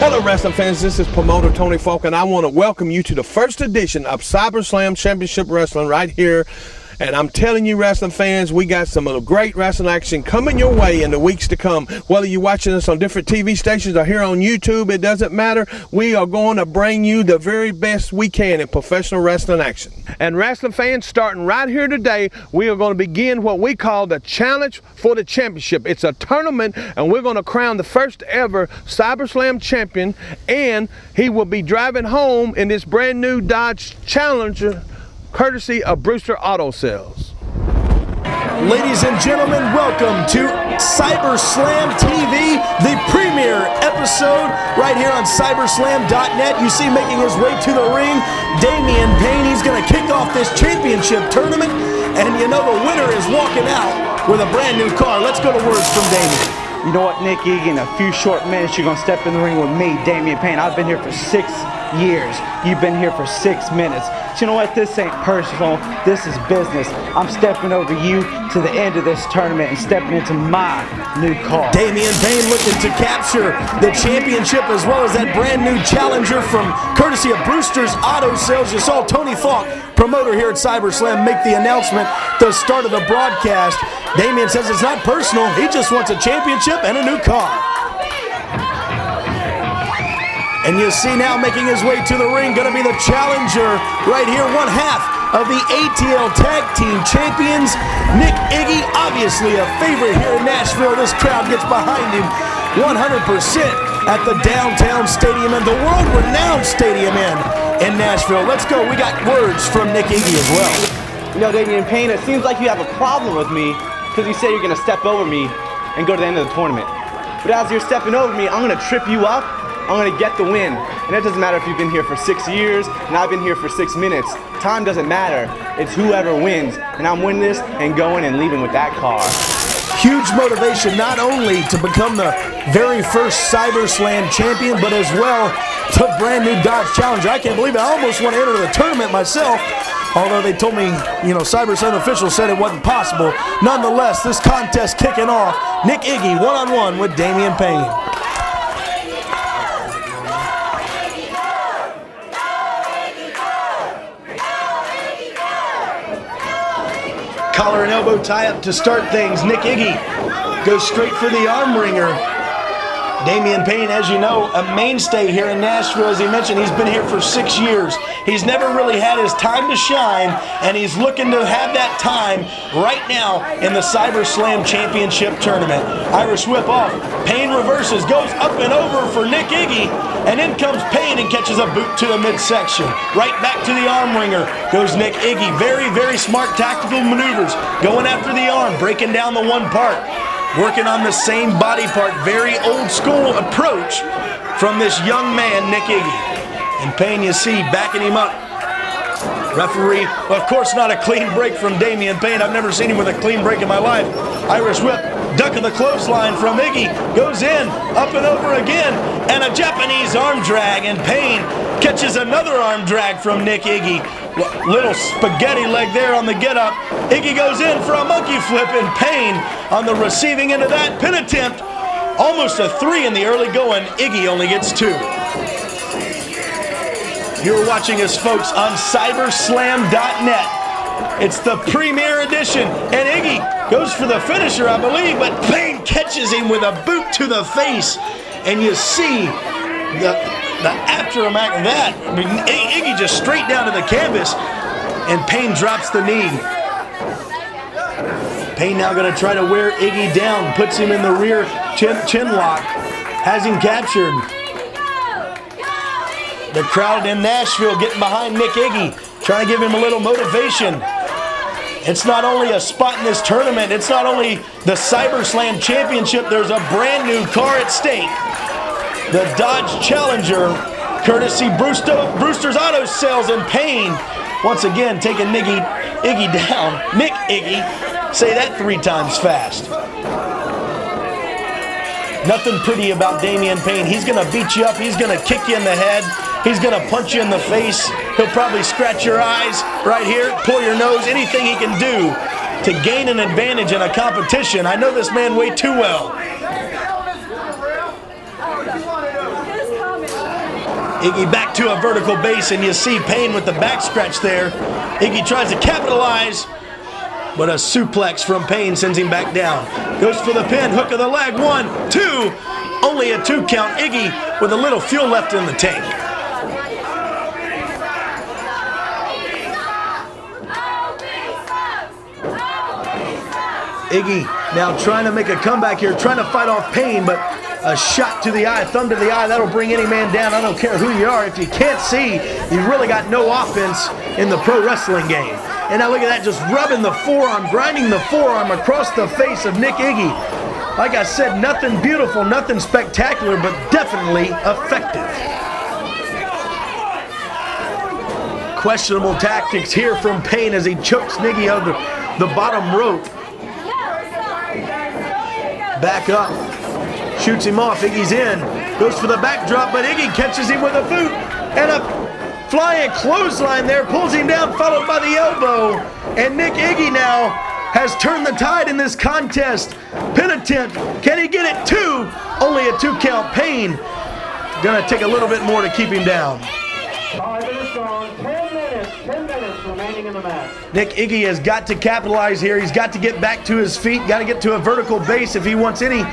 Hello wrestling fans, this is promoter Tony Falk, and I want to welcome you to the first edition of Cyberslam Championship Wrestling right here. And I'm telling you, wrestling fans, we got some great wrestling action coming your way in the weeks to come. Whether you're watching us on different TV stations or here on YouTube, it doesn't matter. We are going to bring you the very best we can in professional wrestling action. And wrestling fans, starting right here today, we are going to begin what we call the Challenge for the Championship. It's a tournament, and we're going to crown the first ever Cyberslam champion, and he will be driving home in this brand new Dodge Challenger, courtesy of Brewster Auto Sales. Ladies and gentlemen, welcome to Cyberslam TV, the premiere episode right here on Cyberslam.net. You see making his way to the ring, Damian Payne. He's going to kick off this championship tournament, and you know the winner is walking out with a brand new car. Let's go to words from Damian. You know what, Nick Egan, in a few short minutes, you're going to step in the ring with me, Damian Payne. I've been here for 6 years. You've been here for 6 minutes. But you know what? This ain't personal. This is business. I'm stepping over you to the end of this tournament and stepping into my new car. Damian Payne looking to capture the championship as well as that brand new challenger from courtesy of Brewster's Auto Sales. You saw Tony Falk, promoter here at Cyberslam, make the announcement at the start of the broadcast. Damian says it's not personal. He just wants a championship and a new car. And you see now making his way to the ring, going to be the challenger right here, one half of the ATL Tag Team Champions, Nick Iggy, obviously a favorite here in Nashville. This crowd gets behind him 100% at the downtown stadium and the world-renowned stadium in Nashville. Let's go. We got words from Nick Iggy as well. You know, Damian Payne, it seems like you have a problem with me because you say you're going to step over me and go to the end of the tournament. But as you're stepping over me, I'm going to trip you up. I'm going to get the win. And it doesn't matter if you've been here for 6 years and I've been here for 6 minutes. Time doesn't matter. It's whoever wins. And I'm winning this and going and leaving with that car. Huge motivation not only to become the very first Cyberslam champion, but as well the brand new Dodge Challenger. I can't believe it. I almost want to enter the tournament myself. Although they told me, you know, Cyberslam officials said it wasn't possible. Nonetheless, this contest kicking off. Nick Iggy one-on-one with Damian Payne. Collar and elbow tie-up to start things. Nick Iggy goes straight for the arm wringer. Damian Payne, as you know, a mainstay here in Nashville. As he mentioned, he's been here for 6 years. He's never really had his time to shine, and he's looking to have that time right now in the Cyberslam Championship Tournament. Irish whip off. Payne reverses, goes up and over for Nick Iggy, and in comes Payne and catches a boot to the midsection. Right back to the arm wringer goes Nick Iggy. Very, very smart tactical maneuvers. Going after the arm, breaking down the one part. Working on the same body part, very old school approach from this young man, Nick Iggy. And Payne, you see, backing him up. Referee, well, of course not a clean break from Damian Payne. I've never seen him with a clean break in my life. Irish whip, duck of the clothesline from Iggy, goes in, up and over again, and a Japanese arm drag, and Payne catches another arm drag from Nick Iggy. Little spaghetti leg there on the get-up. Iggy goes in for a monkey flip, and Payne on the receiving end of that pin attempt. Almost a 3 in the early going. Iggy only gets 2. You're watching us, folks, on Cyberslam.net. It's the premiere edition, and Iggy goes for the finisher, I believe, but Payne catches him with a boot to the face, and you see the aftermath of that. I mean, Iggy just straight down to the canvas, and Payne drops the knee. Payne now going to try to wear Iggy down, puts him in the rear chin lock, has him captured. The crowd in Nashville getting behind Nick Iggy, trying to give him a little motivation. It's not only a spot in this tournament, it's not only the Cyberslam Championship, there's a brand new car at stake. The Dodge Challenger, courtesy Brewster's Auto Sales, and Payne, once again taking Iggy down. Nick Iggy, say that 3 times fast. Nothing pretty about Damian Payne. He's going to beat you up. He's going to kick you in the head. He's going to punch you in the face. He'll probably scratch your eyes right here, pull your nose, anything he can do to gain an advantage in a competition. I know this man way too well. Iggy back to a vertical base, and you see Payne with the back scratch there. Iggy tries to capitalize, but a suplex from Payne sends him back down. Goes for the pin, hook of the leg, 1, 2. Only a 2 count. Iggy with a little fuel left in the tank. Iggy now trying to make a comeback here, trying to fight off Payne, but a shot to the eye, thumb to the eye, that'll bring any man down. I don't care who you are. If you can't see, you've really got no offense in the pro wrestling game. And now look at that, just rubbing the forearm, grinding the forearm across the face of Nick Iggy. Like I said, nothing beautiful, nothing spectacular, but definitely effective. Questionable tactics here from Payne as he chokes Iggy over the bottom rope. Back up, shoots him off, Iggy's in, goes for the backdrop, but Iggy catches him with a boot, and a flying clothesline there, pulls him down, followed by the elbow, and Nick Iggy now has turned the tide in this contest. Pin attempt, can he get it? 2, only a 2 count. Payne gonna take a little bit more to keep him down. 5 minutes on, 10 minutes remaining in the match. Nick Iggy has got to capitalize here. He's got to get back to his feet, got to get to a vertical base if he wants any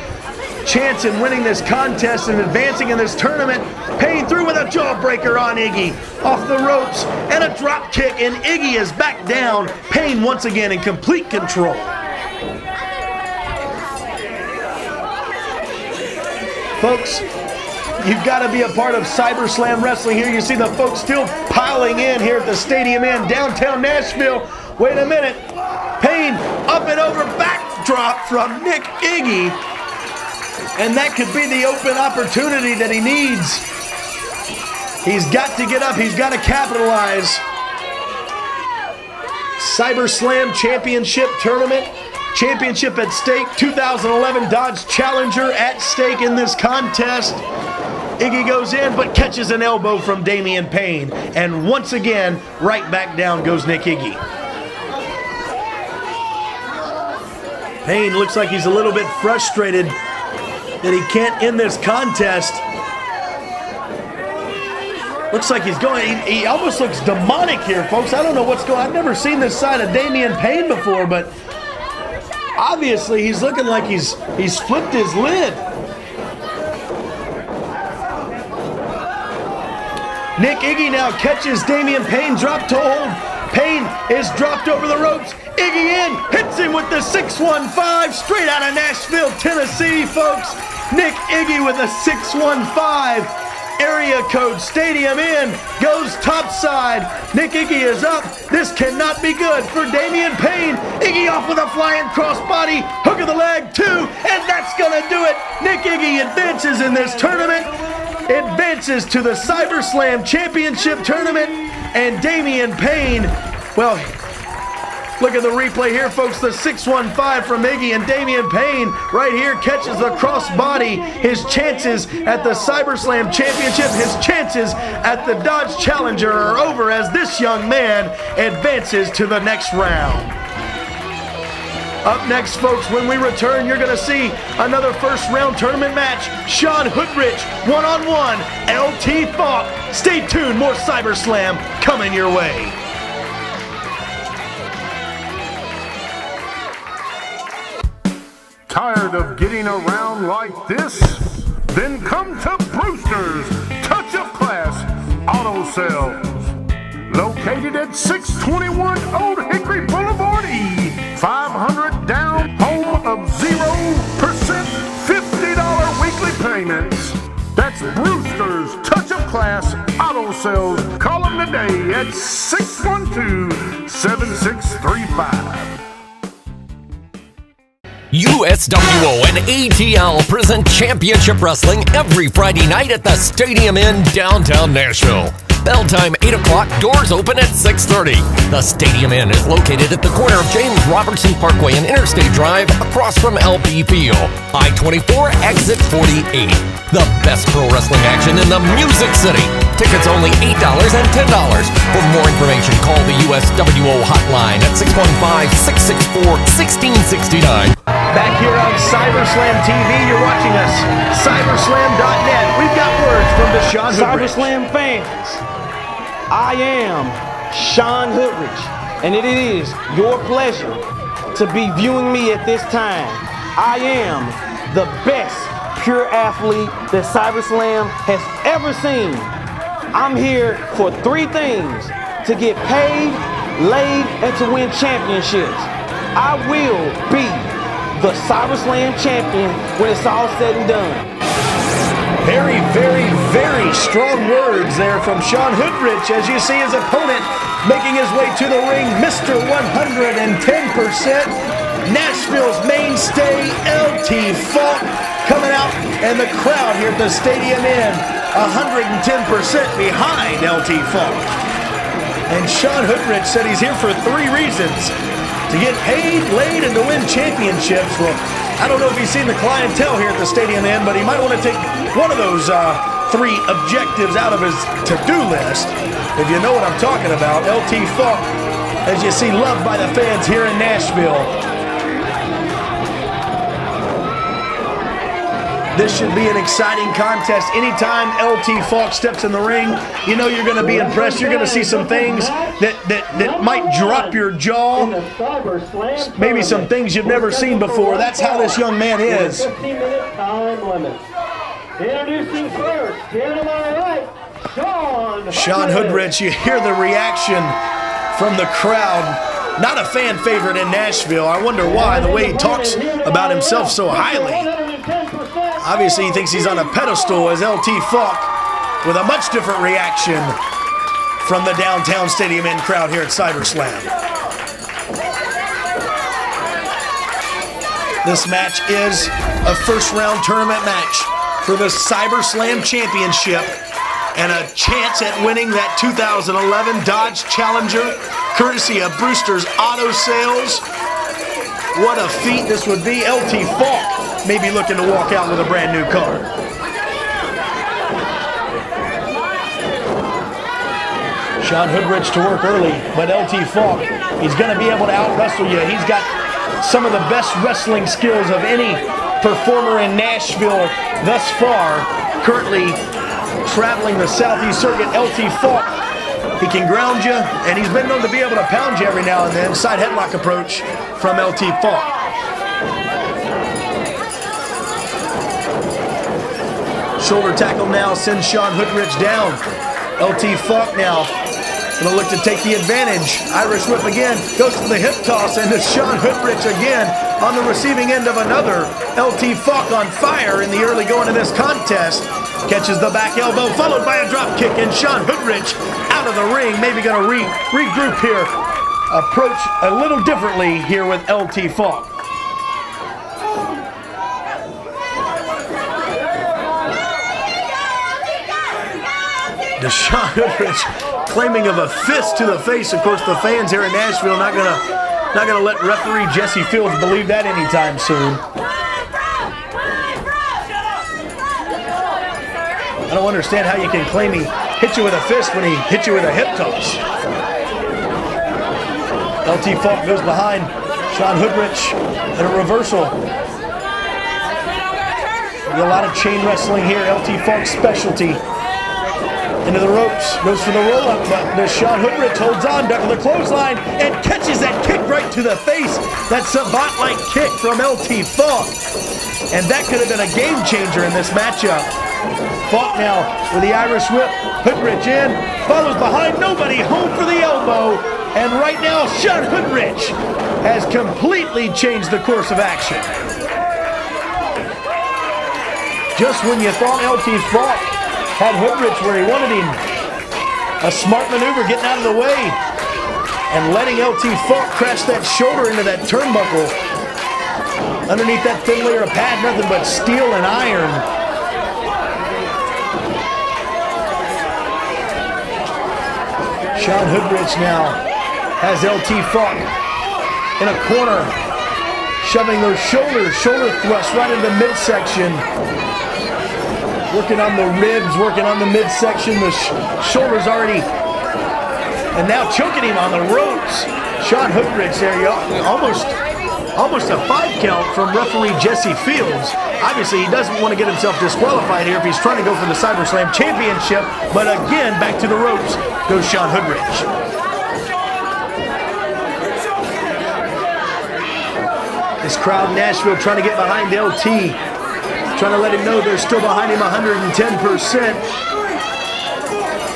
chance in winning this contest and advancing in this tournament. Payne through with a jawbreaker on Iggy, off the ropes, and a drop kick, and Iggy is back down. Payne once again in complete control. Folks, you've got to be a part of Cyberslam Wrestling here. You see the folks still piling in here at the Stadium Inn, downtown Nashville. Wait a minute. Payne up and over backdrop from Nick Iggy. And that could be the open opportunity that he needs. He's got to get up. He's got to capitalize. Cyberslam Championship Tournament. Championship at stake. 2011 Dodge Challenger at stake in this contest. Iggy goes in, but catches an elbow from Damian Payne. And once again, right back down goes Nick Iggy. Payne looks like he's a little bit frustrated that he can't end this contest. Looks like he's going, he almost looks demonic here, folks. I don't know what's going on. I've never seen this side of Damian Payne before, but obviously he's looking like he's flipped his lid. Nick Iggy now catches Damian Payne, drop to hold. Payne is dropped over the ropes. Iggy in, hits him with the 615, straight out of Nashville, Tennessee, folks. Nick Iggy with a 615, area code, Stadium Inn, goes topside. Nick Iggy is up. This cannot be good for Damian Payne. Iggy off with a flying crossbody, hook of the leg, 2, and that's gonna do it. Nick Iggy advances in this tournament, advances to the Cyberslam Championship Tournament, and Damian Payne, well, look at the replay here, folks. The 615 from Iggy, and Damian Payne right here catches the crossbody. His chances at the Cyberslam Championship, his chances at the Dodge Challenger are over as this young man advances to the next round. Up next, folks, when we return, you're going to see another first-round tournament match. Sean Hoodrich, one-on-one, LT Falk. Stay tuned, more Cyberslam coming your way. Tired of getting around like this? Then come to Brewster's Touch of Class Auto Sales. Located at 621 Old Hickory Boulevard E. 500 down, home of 0%, $50 weekly payments. That's Brewster's Touch of Class Auto Sales. Call them today at 612-7635. USWO and ATL present Championship Wrestling every Friday night at the Stadium Inn, downtown Nashville. Bell time 8 o'clock, doors open at 6:30. The Stadium Inn is located at the corner of James Robertson Parkway and Interstate Drive across from LP Field. I-24, exit 48. The best pro wrestling action in the Music City. Tickets only $8 and $10. For more information, call the USWO hotline at 615-664-1669. Back here on Cyberslam TV, you're watching us, cyberslam.net. We've got words from Deshaun Hoodrich. Cyberslam fans, I am Sean Hoodrich, and it is your pleasure to be viewing me at this time. I am the best pure athlete that Cyberslam has ever seen. I'm here for three things: to get paid, laid, and to win championships. I will be the Cyberslam champion when it's all said and done. Very, very, very strong words there from Sean Hoodrich as you see his opponent making his way to the ring, Mr. 110%, Nashville's mainstay, LT Falk, coming out, and the crowd here at the Stadium Inn, 110% behind LT Falk. And Sean Hoodrich said he's here for three reasons: to get paid, laid, and to win championships. Well, I don't know if he's seen the clientele here at the Stadium Inn, but he might want to take one of those three objectives out of his to-do list. If you know what I'm talking about, LT Falk, as you see, loved by the fans here in Nashville. This should be an exciting contest. Anytime LT Falk steps in the ring, you know you're going to be impressed. You're going to see some things that might drop your jaw. Maybe some things you've never seen before. That's how this young man is. 15-minute time limit. Introducing first, here to my right, Sean Hoodrich. You hear the reaction from the crowd. Not a fan favorite in Nashville. I wonder why, the way he talks about himself so highly. Obviously, he thinks he's on a pedestal as LT Falk, with a much different reaction from the downtown Stadium Inn crowd here at Cyberslam. This match is a first-round tournament match for the Cyberslam Championship and a chance at winning that 2011 Dodge Challenger, courtesy of Brewster's Auto Sales. What a feat this would be. LT Falk may be looking to walk out with a brand new car. Sean Hoodrich to work early, but LT Falk, he's going to be able to out-wrestle you. He's got some of the best wrestling skills of any performer in Nashville thus far. Currently traveling the Southeast Circuit, LT Falk, he can ground you, and he's been known to be able to pound you every now and then. Side headlock approach from LT Falk. Shoulder tackle now sends Sean Hoodrich down. LT Falk now gonna look to take the advantage. Irish whip again, goes for the hip toss, and it's Sean Hoodrich again on the receiving end of another. LT Falk on fire in the early going of this contest. Catches the back elbow, followed by a drop kick, and Sean Hoodrich out of the ring. Maybe gonna regroup here. Approach a little differently here with LT Falk. Deshaun Hoodrich claiming of a fist to the face. Of course, the fans here in Nashville not gonna let referee Jesse Fields believe that anytime soon. I don't understand how you can claim he hit you with a fist when he hit you with a hip toss. LT Falk goes behind Sean Hoodrich and a reversal. A lot of chain wrestling here. LT Falk's specialty. Into the ropes, goes for the roll-up, but Deshaun Hoodrich holds on to the clothesline and catches that kick right to the face. That savant-like kick from LT Falk. And that could have been a game changer in this matchup. Falk now with the Irish whip, Hoodrich in, follows behind, nobody home for the elbow. And right now, Sean Hoodrich has completely changed the course of action. Just when you thought LT Falk had Hoodrich where he wanted him. A smart maneuver getting out of the way and letting LT Falk crash that shoulder into that turnbuckle. Underneath that thin layer of pad, nothing but steel and iron. Sean Hoodrich now has LT Falk in a corner, shoving those shoulder thrusts right into the midsection. Working on the ribs, working on the midsection, the shoulders already, and now choking him on the ropes. Sean Hoodrich there, almost Almost a 5 count from referee Jesse Fields. Obviously, he doesn't want to get himself disqualified here if he's trying to go for the Cyberslam championship. But again, back to the ropes goes Sean Hoodrich. This crowd in Nashville trying to get behind LT. Trying to let him know they're still behind him 110%.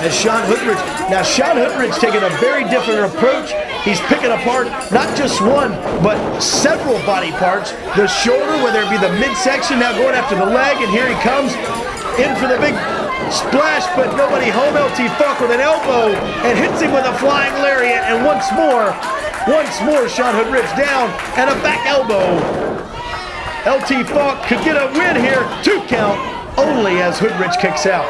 As Sean Hoodrich. Now Sean Hoodrich taking a very different approach. He's picking apart not just one, but several body parts. The shoulder, whether it be the midsection, now going after the leg, and here he comes in for the big splash, but nobody home. LT Funk with an elbow and hits him with a flying lariat, and once more Sean Hoodrich down and a back elbow. LT Funk could get a win here. 2 count only as Hoodrich kicks out.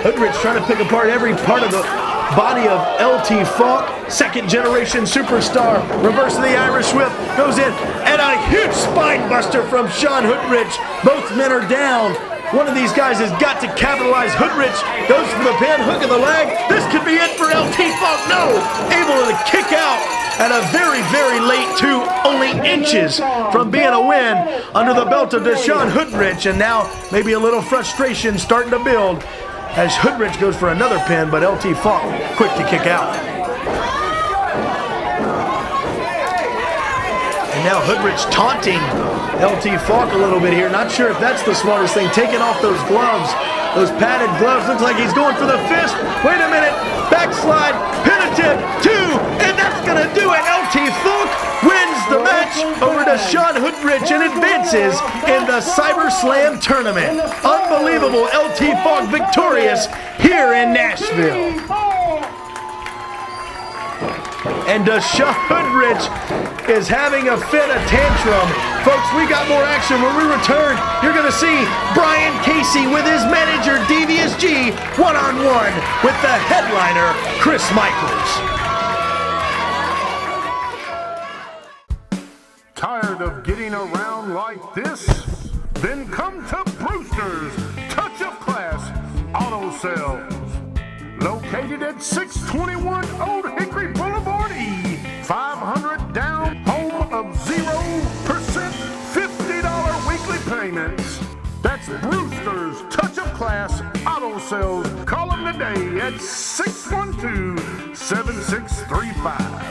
Hoodrich trying to pick apart every part of the body of LT Funk. Second generation superstar. Reverse of the Irish whip. Goes in. And a huge spine buster from Sean Hoodrich. Both men are down. One of these guys has got to capitalize. Hoodrich goes for the pin. Hook of the leg. This could be it for LT Funk. No. Able to kick out at a very, very late 2, only inches from being a win under the belt of Sean Hoodrich. And now maybe a little frustration starting to build as Hoodrich goes for another pin, but LT Funk quick to kick out. And now Hoodrich taunting LT Funk a little bit here. Not sure if that's the smartest thing. Taking off those gloves, those padded gloves. Looks like he's going for the fist. Wait a minute. Backslide, pin attempt, 2, and that's going to do it. LT Funk wins the match over to Sean Hoodrich and advances in the Cyberslam tournament. Unbelievable. LT Funk victorious here in Nashville. And Sean Hoodrich is having a fit, a tantrum. Folks, we got more action. When we return, you're going to see Brian Casey with his manager, Devious G, one-on-one with the headliner, Chris Michaels. Tired of getting around like this? Then come to Brewster's Touch of Class Auto Sales. Located at 621 Old Hickory Boulevard E. 500 down, home of 0% $50 weekly payments. That's Brewster's Touch of Class Auto Sales. Call them today at 612-7635.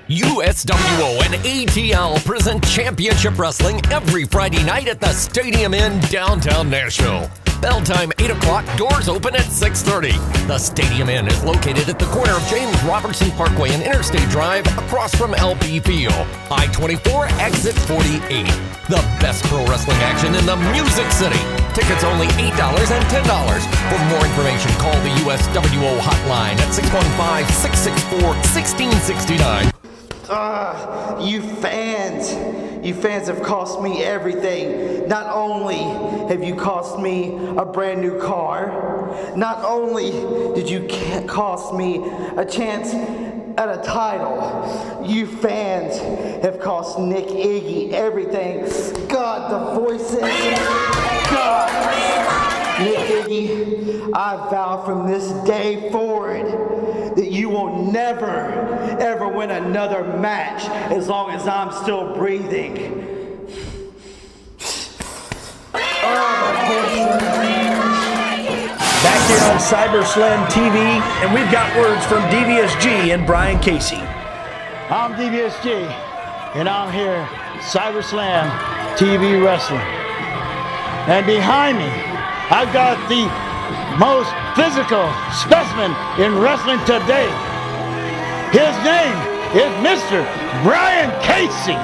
USWO and ATL present Championship Wrestling every Friday night at the Stadium in downtown Nashville. Bell time 8 o'clock, doors open at 6:30. The Stadium Inn is located at the corner of James Robertson Parkway and Interstate Drive across from LP Field. I-24, exit 48. The best pro wrestling action in the Music City. Tickets only $8 and $10. For more information, call the USWO hotline at 615-664-1669. You fans have cost me everything. Not only have you cost me a brand new car, not only did you cost me a chance at a title, you fans have cost Nick Iggy everything. God, the voices, God. Nick Iggy, I vow from this day forward that you will never, ever win another match as long as I'm still breathing. Back here on Cyberslam TV, and we've got words from Devious G and Brian Casey. I'm Devious G, and I'm here, Cyberslam TV Wrestling. And behind me, I've got the most physical specimen in wrestling today. His name is Mr. Brian Casey.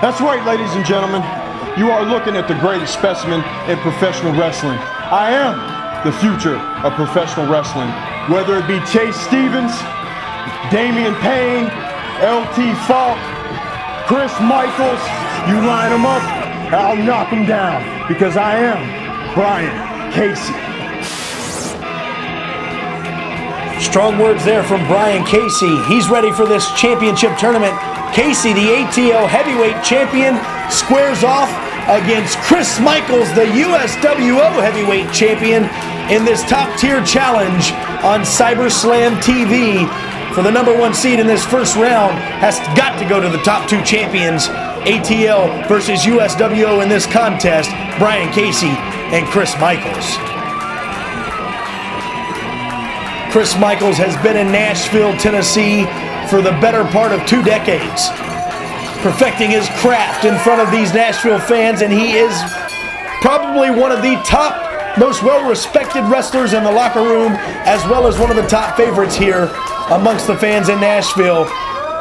That's right, ladies and gentlemen. You are looking at the greatest specimen in professional wrestling. I am the future of professional wrestling. Whether it be Chase Stevens, Damian Payne, LT Falk, Chris Michaels, you line them up, I'll knock them down because I am Brian Casey. Strong words there from Brian Casey. He's ready for this championship tournament. Casey, the ATL heavyweight champion, squares off against Chris Michaels, the USWO heavyweight champion, in this top tier challenge on Cyberslam TV for the #1 seed in this first round has got to go to the top two champions, ATL versus USWO in this contest, Brian Casey and Chris Michaels. Chris Michaels has been in Nashville, Tennessee for the better part of 2 decades, perfecting his craft in front of these Nashville fans, and he is probably one of the top, most well-respected wrestlers in the locker room, as well as one of the top favorites here amongst the fans in Nashville.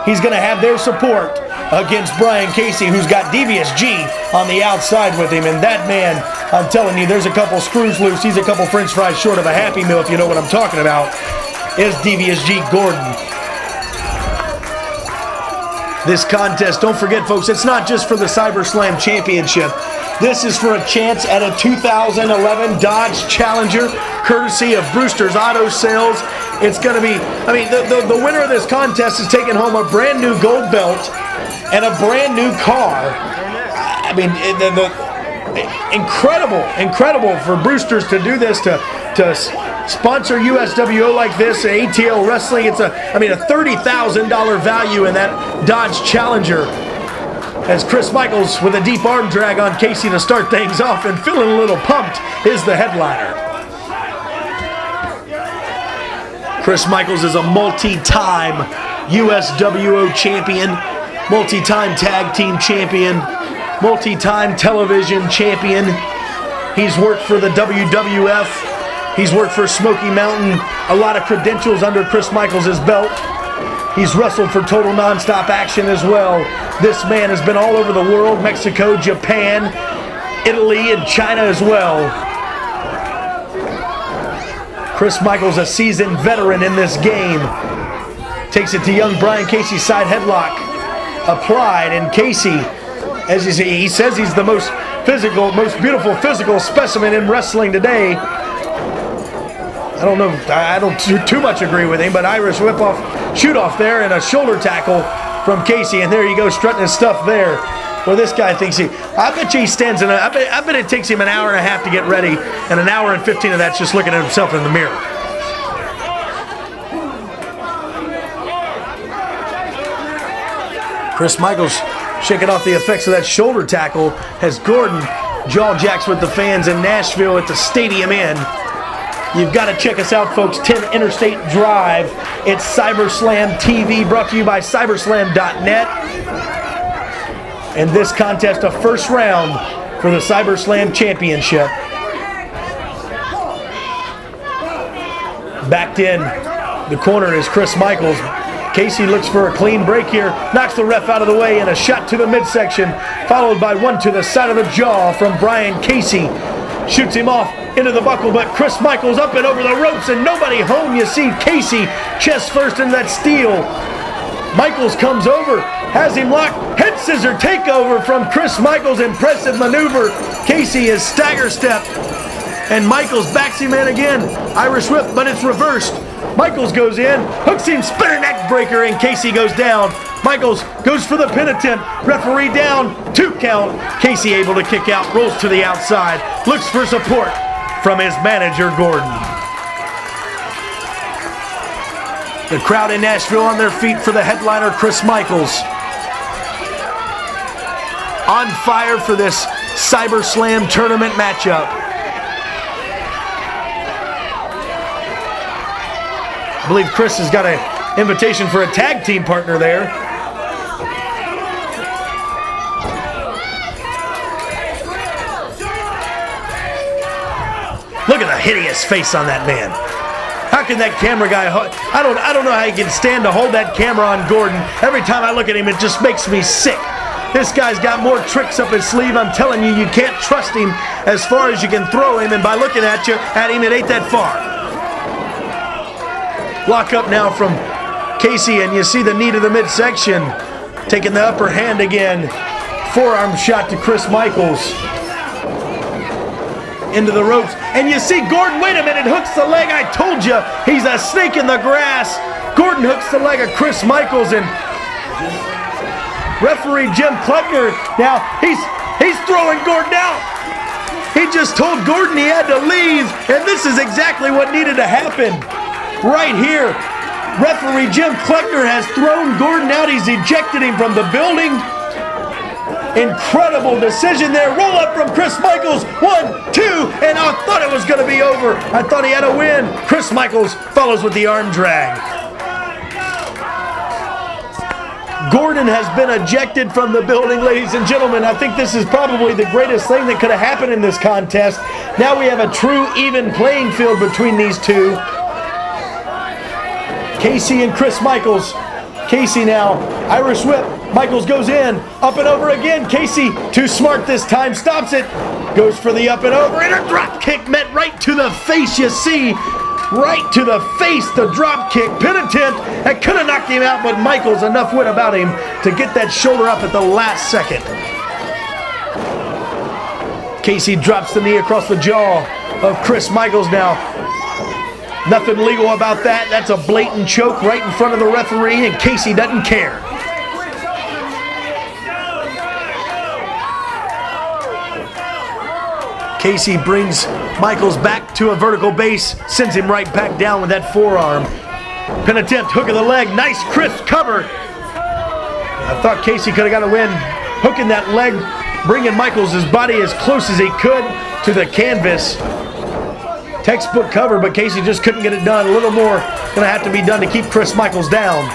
He's going to have their support against Brian Casey, who's got Devious G on the outside with him. And that man, I'm telling you, there's a couple screws loose. He's a couple french fries short of a Happy Meal, if you know what I'm talking about, is Devious G Gordon. This contest, don't forget, folks, it's not just for the Cyberslam Championship. This is for a chance at a 2011 Dodge Challenger, courtesy of Brewster's Auto Sales. It's going to be, I mean, the winner of this contest is taking home a brand new gold belt and a brand new car. I mean, incredible for Brewster's to do this, to sponsor USWO like this, ATL Wrestling. It's a $30,000 value in that Dodge Challenger. As Chris Michaels, with a deep arm drag on Casey to start things off and feeling a little pumped, is the headliner. Chris Michaels is a multi-time USWO champion, multi-time tag team champion, multi-time television champion. He's worked for the WWF. He's worked for Smoky Mountain. A lot of credentials under Chris Michaels' belt. He's wrestled for Total Nonstop Action as well. This man has been all over the world, Mexico, Japan, Italy, and China as well. Chris Michaels, a seasoned veteran in this game. Takes it to young Brian Casey's side headlock. Applied, and Casey, as you see, he says he's the most physical, most beautiful physical specimen in wrestling today. I don't know, I don't too much agree with him, but Irish whip-off, shoot-off there, and a shoulder tackle from Casey, and there you go, strutting his stuff there. Well, this guy thinks I bet you he stands in I bet it takes him an hour and a half to get ready, and an hour and 15 of that's just looking at himself in the mirror. Chris Michaels shaking off the effects of that shoulder tackle as Gordon jaw jacks with the fans in Nashville at the Stadium Inn. You've got to check us out, folks. 10 Interstate Drive. It's Cyberslam TV, brought to you by Cyberslam.net. And this contest, a first round for the Cyberslam Championship. Backed in the corner is Chris Michaels. Casey looks for a clean break here, knocks the ref out of the way, and a shot to the midsection, followed by one to the side of the jaw from Brian Casey. Shoots him off into the buckle, but Chris Michaels up and over the ropes, and nobody home. You see Casey chest first in that steel. Michaels comes over, has him locked, head scissor takeover from Chris Michaels, impressive maneuver. Casey is stagger step, and Michaels backs him in again. Irish whip, but it's reversed. Michaels goes in, hooks him, spinner neck breaker, and Casey goes down. Michaels goes for the pin attempt. Referee down, 2 count. Casey able to kick out, rolls to the outside, looks for support from his manager, Gordon. The crowd in Nashville on their feet for the headliner, Chris Michaels. On fire for this Cyberslam tournament matchup. I believe Chris has got an invitation for a tag team partner there. Look at the hideous face on that man. How can that camera guy, I don't know how he can stand to hold that camera on Gordon. Every time I look at him, it just makes me sick. This guy's got more tricks up his sleeve. I'm telling you, you can't trust him as far as you can throw him, and by looking at him, it ain't that far. Lock up now from Casey, and you see the knee to the midsection. Taking the upper hand again. Forearm shot to Chris Michaels. Into the ropes, and you see Gordon, wait a minute, hooks the leg. I told you, he's a snake in the grass. Gordon hooks the leg of Chris Michaels, and referee Jim Kleckner, now he's throwing Gordon out. He just told Gordon he had to leave, and this is exactly what needed to happen. right here. Referee Jim Kleckner has thrown Gordon out. He's ejected him from the building. Incredible decision there. Roll up from Chris Michaels. 1, 2, and I thought it was going to be over. I thought he had a win. Chris Michaels follows with the arm drag. Gordon has been ejected from the building, ladies and gentlemen. I think this is probably the greatest thing that could have happened in this contest. Now we have a true even playing field between these two. Casey and Chris Michaels. Casey now, Irish whip. Michaels goes in, up and over again. Casey, too smart this time, stops it. Goes for the up and over, and a drop kick met right to the face, you see. Right to the face, the drop kick. Pin attempt, that could have knocked him out, but Michaels, enough wit about him to get that shoulder up at the last second. Casey drops the knee across the jaw of Chris Michaels now. Nothing legal about that. That's a blatant choke right in front of the referee, and Casey doesn't care. Casey brings Michaels back to a vertical base, sends him right back down with that forearm. Pin attempt, hook of the leg, nice crisp cover. I thought Casey could have got a win, hooking that leg, bringing Michaels' body as close as he could to the canvas. Textbook cover, but Casey just couldn't get it done. A little more gonna have to be done to keep Chris Michaels down.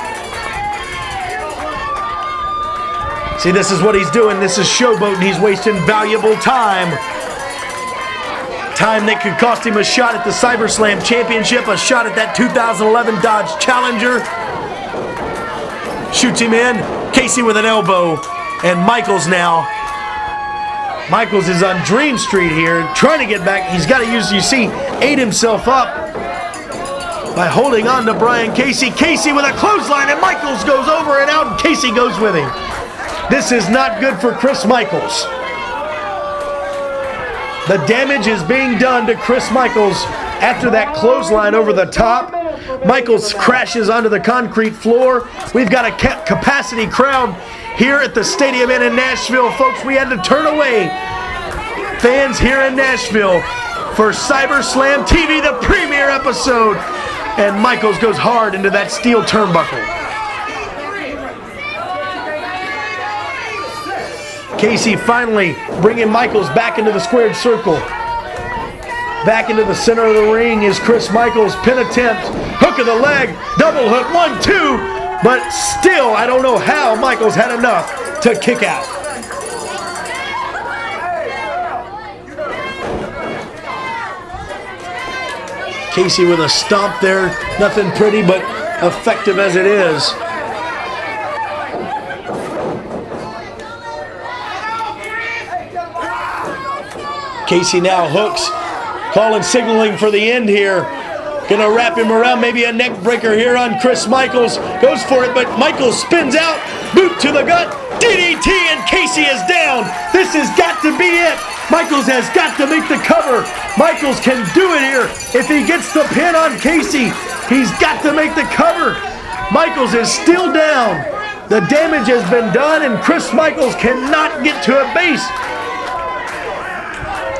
See, this is what he's doing. This is showboating. He's wasting valuable time. Time that could cost him a shot at the Cyberslam Championship, a shot at that 2011 Dodge Challenger. Shoots him in. Casey with an elbow. And Michaels now. Michaels is on Dream Street here, trying to get back. He's got to use, you see, aid himself up by holding on to Brian Casey. Casey with a clothesline, and Michaels goes over and out, and Casey goes with him. This is not good for Chris Michaels. The damage is being done to Chris Michaels after that clothesline over the top. Michaels crashes onto the concrete floor. We've got a capacity crowd here at the Stadium Inn in Nashville. Folks, we had to turn away fans here in Nashville for Cyberslam TV, the premiere episode. And Michaels goes hard into that steel turnbuckle. Casey finally bringing Michaels back into the squared circle. Back into the center of the ring is Chris Michaels. Pin attempt, hook of the leg, double hook, 1, 2. But still, I don't know how Michaels had enough to kick out. Casey with a stomp there. Nothing pretty, but effective as it is. Casey now hooks, calling, signaling for the end here. Gonna wrap him around, maybe a neck breaker here on Chris Michaels. Goes for it, but Michaels spins out, boot to the gut, DDT, and Casey is down. This has got to be it. Michaels has got to make the cover. Michaels can do it here. If he gets the pin on Casey, he's got to make the cover. Michaels is still down. The damage has been done, and Chris Michaels cannot get to a base.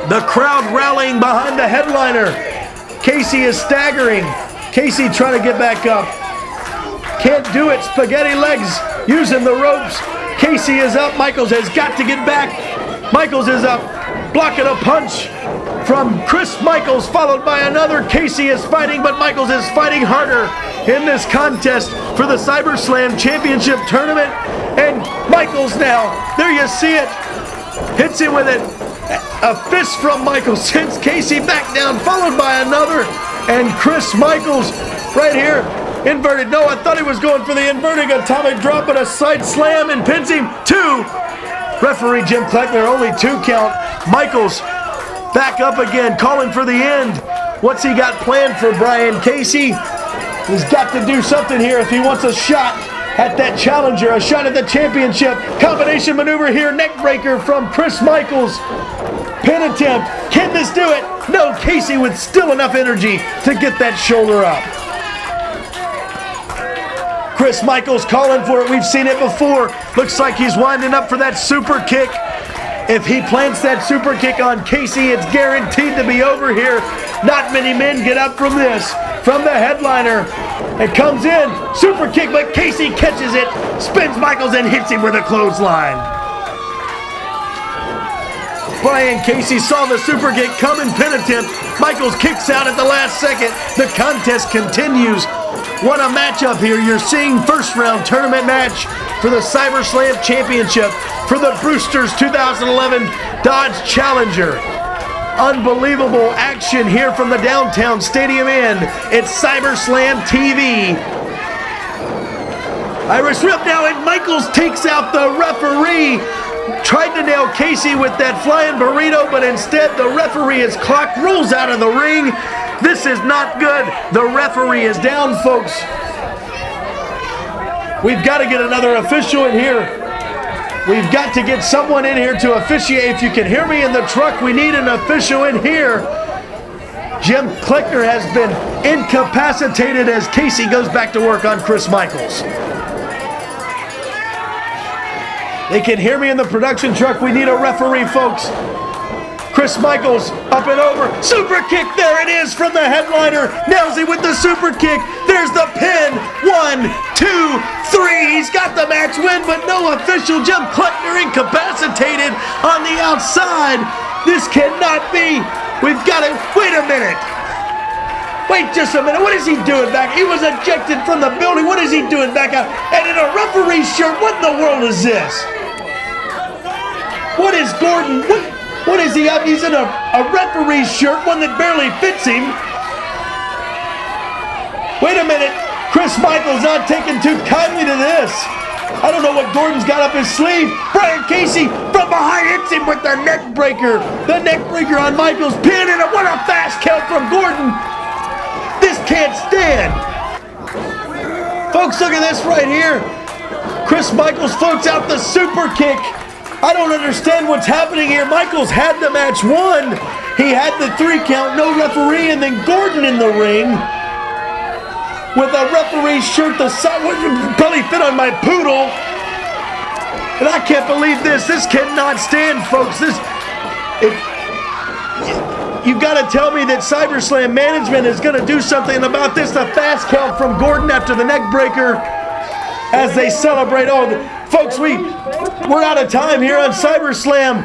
The crowd rallying behind the headliner. Casey is staggering. Casey trying to get back up. Can't do it. Spaghetti legs using the ropes. Casey is up. Michaels has got to get back. Michaels is up. Blocking a punch from Chris Michaels, followed by another. Casey is fighting, but Michaels is fighting harder in this contest for the Cyberslam Championship Tournament. And Michaels now, there you see it, hits him with it. A fist from Michaels sends Casey back down, followed by another. And Chris Michaels right here, inverted. No, I thought he was going for the inverting atomic drop, but a side slam and pins him. 2. Referee Jim Kleckner, only 2 count. Michaels back up again, calling for the end. What's he got planned for Brian Casey? He's got to do something here if he wants a shot at that challenger, a shot at the championship. Combination maneuver here, neck breaker from Chris Michaels. Pin attempt, can this do it? No, Casey with still enough energy to get that shoulder up. Chris Michaels calling for it, we've seen it before. Looks like he's winding up for that super kick. If he plants that super kick on Casey, it's guaranteed to be over here. Not many men get up from this. from the headliner. It comes in, super kick, but Casey catches it, spins Michaels and hits him with a clothesline. Brian Casey saw the super kick coming, pin attempt. Michaels kicks out at the last second. The contest continues. What a matchup here. You're seeing first round tournament match for the Cyberslam Championship for the Brewster's 2011 Dodge Challenger. Unbelievable action here from the downtown stadium end. It's Cyberslam TV. Irish whip now, and Michaels takes out the referee. Tried to nail Casey with that flying burrito, but instead the referee, his clock rolls out of the ring. This is not good. The referee is down, folks. We've got to get another official in here. We've got to get someone in here to officiate. If you can hear me in the truck, we need an official in here. Jim Kleckner has been incapacitated as Casey goes back to work on Chris Michaels. They can hear me in the production truck. We need a referee, folks. Chris Michaels up and over. Super kick, there it is from the headliner. Nails him with the super kick. There's the pin. 1, 2, 3. He's got the match win, but no official. Jim Kleckner incapacitated on the outside. This cannot be. We've got to, wait a minute. Wait just a minute. What is he doing back? He was ejected from the building. What is he doing back out? And in a referee's shirt. What in the world is this? What is Gordon? What is he up? He's in a referee's shirt, one that barely fits him. Wait a minute. Chris Michaels not taking too kindly to this. I don't know what Gordon's got up his sleeve. Brian Casey from behind hits him with the neck breaker. The neck breaker on Michaels. Pin, and what a fast count from Gordon. This can't stand. Folks, look at this right here. Chris Michaels floats out the super kick. I don't understand what's happening here. Michaels had the match won. He had the 3 count, no referee, and then Gordon in the ring with a referee's shirt the size would probably fit on my poodle. And I can't believe this. This cannot stand, folks. You got to tell me that Cyberslam management is going to do something about this. The fast count from Gordon after the neck breaker as they celebrate. Oh, folks, we're out of time here on Cyberslam.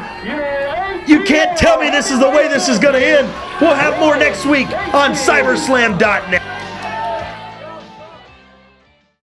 You can't tell me this is the way this is going to end. We'll have more next week on Cyberslam.net.